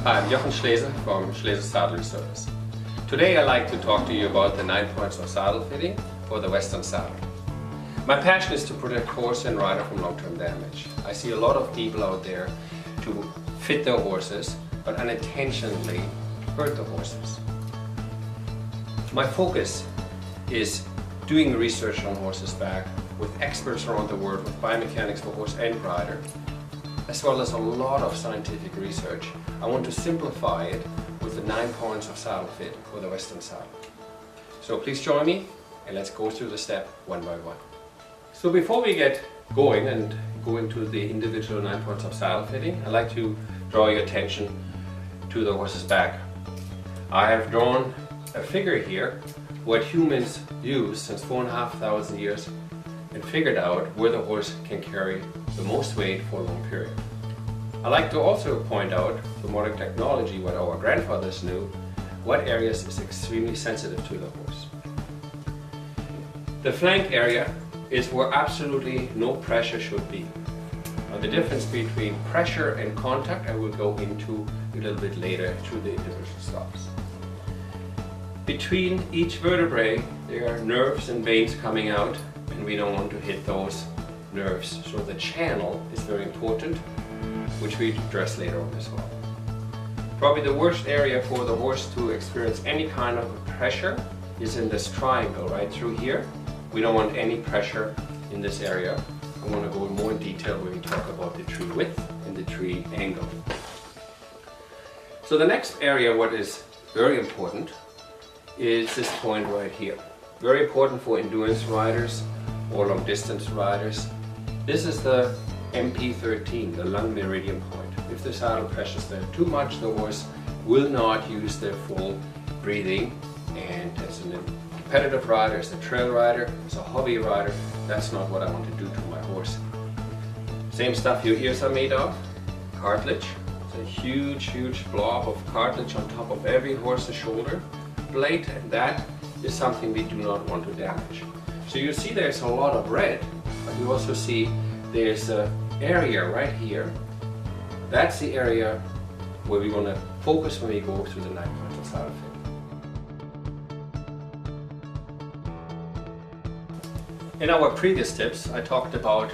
Hi, I'm Jochen Schleser from Schleser Saddlery Service. Today I'd like to talk to you about the 9 points of saddle fitting for the Western saddle. My passion is to protect horse and rider from long-term damage. I see a lot of people out there to fit their horses, but unintentionally hurt the horses. My focus is doing research on horses' back with experts around the world with biomechanics for horse and rider, as well as a lot of scientific research. I want to simplify it with the 9 points of saddle fit for the Western saddle. So please join me and let's go through the step one by one. So before we get going and go into the individual 9 points of saddle fitting, I'd like to draw your attention to the horse's back. I have drawn a figure here what humans use since 4,500 years and figured out where the horse can carry the most weight for a long period. I like to also point out the modern technology, what our grandfathers knew, what areas is extremely sensitive to the horse. The flank area is where absolutely no pressure should be. Now, the difference between pressure and contact I will go into a little bit later through the individual stops. Between each vertebrae there are nerves and veins coming out, and we don't want to hit those nerves. So the channel is very important, which we address later on as well. Probably the worst area for the horse to experience any kind of pressure is in this triangle right through here. We don't want any pressure in this area. I want to go more in detail when we talk about the tree width and the tree angle. So the next area, what is very important, is this point right here. Very important for endurance riders or long distance riders. This is the MP13, the lung meridian point. If the saddle pressure is there too much, the horse will not use their full breathing. And as a competitive rider, as a trail rider, as a hobby rider, that's not what I want to do to my horse. Same stuff your ears are made of, cartilage. It's a huge blob of cartilage on top of every horse's shoulder blade, and that is something we do not want to damage. So you see there's a lot of red, but you also see there's an area right here. That's the area where we want to focus when we go through the 9 points of saddle fit. In our previous tips, I talked about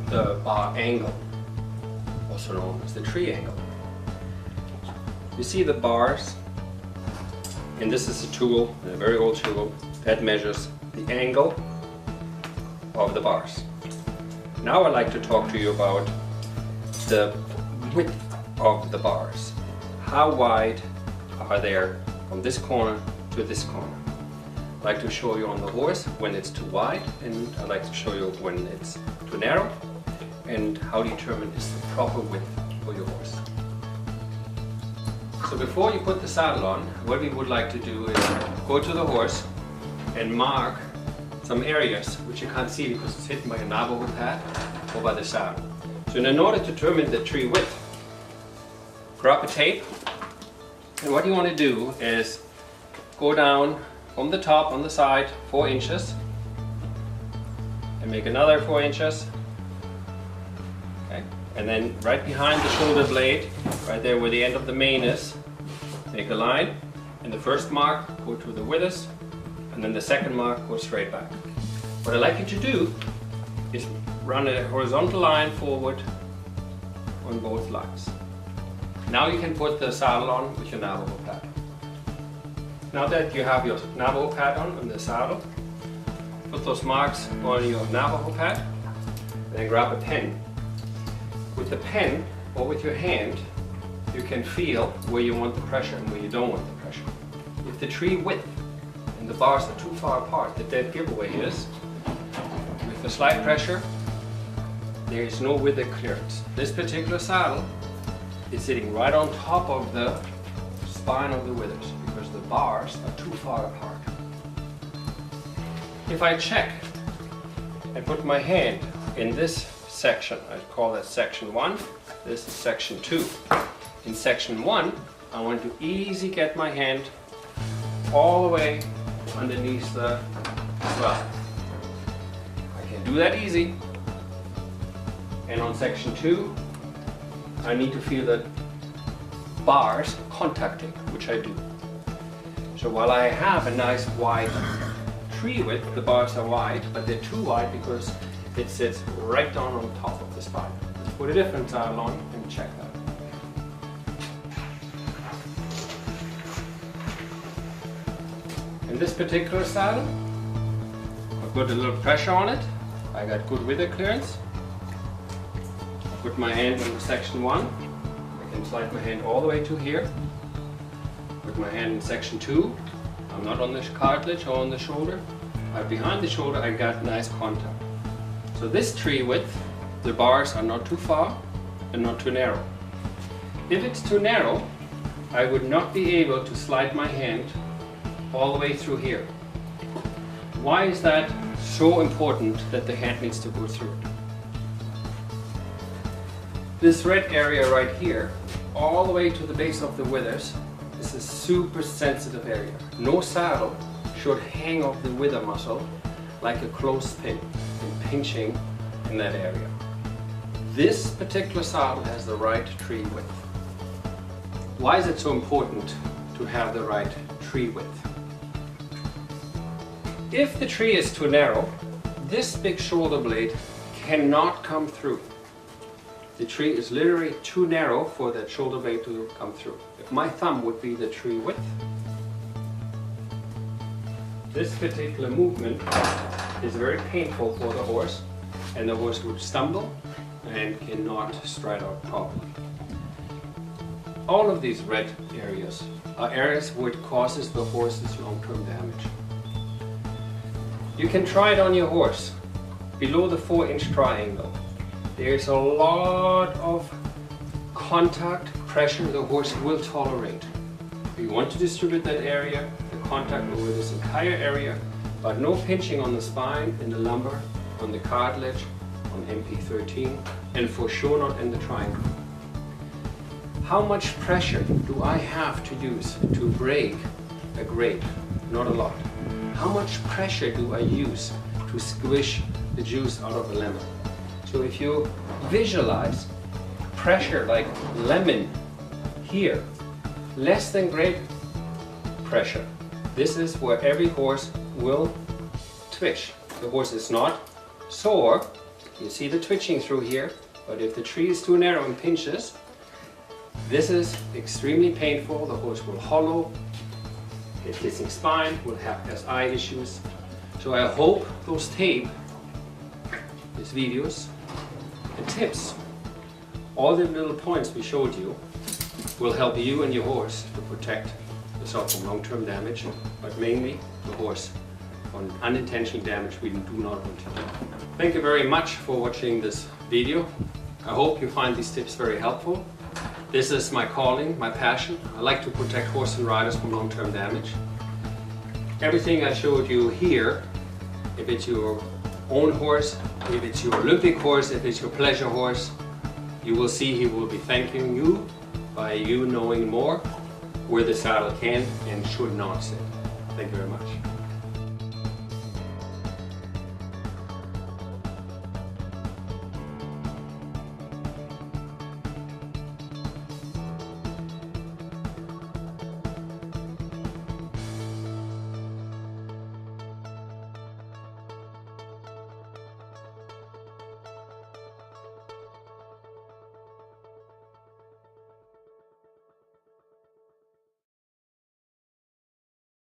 the bar angle, also known as the tree angle. You see the bars, and this is a tool, a very old tool, that measures the angle of the bars. Now I'd like to talk to you about the width of the bars. How wide are they from this corner to this corner? I'd like to show you on the horse when it's too wide, and I'd like to show you when it's too narrow, and how to determine is the proper width for your horse. So before you put the saddle on, what we would like to do is go to the horse and mark some areas which you can't see because it's hidden by a Navajo pad or by the saddle. So in order to determine the tree width, grab a tape, and what you want to do is go down from the top on the side 4 inches and make another 4 inches. Okay. And then right behind the shoulder blade, right there where the end of the mane is, make a line, and the first mark go to the withers, and then the second mark go straight back. What I'd like you to do is run a horizontal line forward on both lines. Now you can put the saddle on with your Navajo pad. Now that you have your Navajo pad on the saddle, put those marks on your Navajo pad, and then grab a pen. With the pen or with your hand, you can feel where you want the pressure and where you don't want the pressure. If the tree width and the bars are too far apart, the dead giveaway is, with the slight pressure, there is no wither clearance. This particular saddle is sitting right on top of the spine of the withers because the bars are too far apart. If I check and put my hand in this section, I call that section 1, this is section 2. In section 1, I want to easily get my hand all the way underneath the swell. I can do that easy. And on section 2, I need to feel that bars contacting, which I do. So while I have a nice wide tree width, the bars are wide, but they're too wide because it sits right down on top of the spine. Let's put a different saddle on and check that. In this particular saddle, I put a little pressure on it. I got good wither clearance. I put my hand in section 1. I can slide my hand all the way to here. Put my hand in section 2. I'm not on the cartilage or on the shoulder, but behind the shoulder I got nice contact. So this tree width, the bars are not too far and not too narrow. If it's too narrow, I would not be able to slide my hand all the way through here. Why is that so important that the hand needs to go through it? This red area right here, all the way to the base of the withers, is a super sensitive area. No saddle should hang off the wither muscle like a clothespin and pinching in that area. This particular saddle has the right tree width. Why is it so important to have the right tree width? If the tree is too narrow, this big shoulder blade cannot come through. The tree is literally too narrow for that shoulder blade to come through. If my thumb would be the tree width, this particular movement is very painful for the horse, and the horse would stumble and cannot stride out properly. All of these red areas are areas where it causes the horse's long-term damage. You can try it on your horse. Below the 4-inch triangle, there's a lot of contact pressure the horse will tolerate. We want to distribute that area, the contact over this entire area, but no pinching on the spine, in the lumbar, on the cartilage, on MP13, and for sure not in the triangle. How much pressure do I have to use to break a grape? Not a lot. How much pressure do I use to squish the juice out of a lemon? So if you visualize pressure like lemon here, less than grape pressure, this is where every horse will twitch. The horse is not sore, you see the twitching through here, but if the tree is too narrow and pinches, this is extremely painful. The horse will hollow, get hissing spine, will have SI issues. So I hope those tape, these videos, the tips, all the little points we showed you will help you and your horse to protect yourself from long-term damage, but mainly the horse on unintentional damage we do not want to do. Thank you very much for watching this video. I hope you find these tips very helpful. This is my calling, my passion. I like to protect horses and riders from long-term damage. Everything I showed you here, if it's your own horse, if it's your Olympic horse, if it's your pleasure horse, you will see he will be thanking you by you knowing more where the saddle can and should not sit. Thank you very much.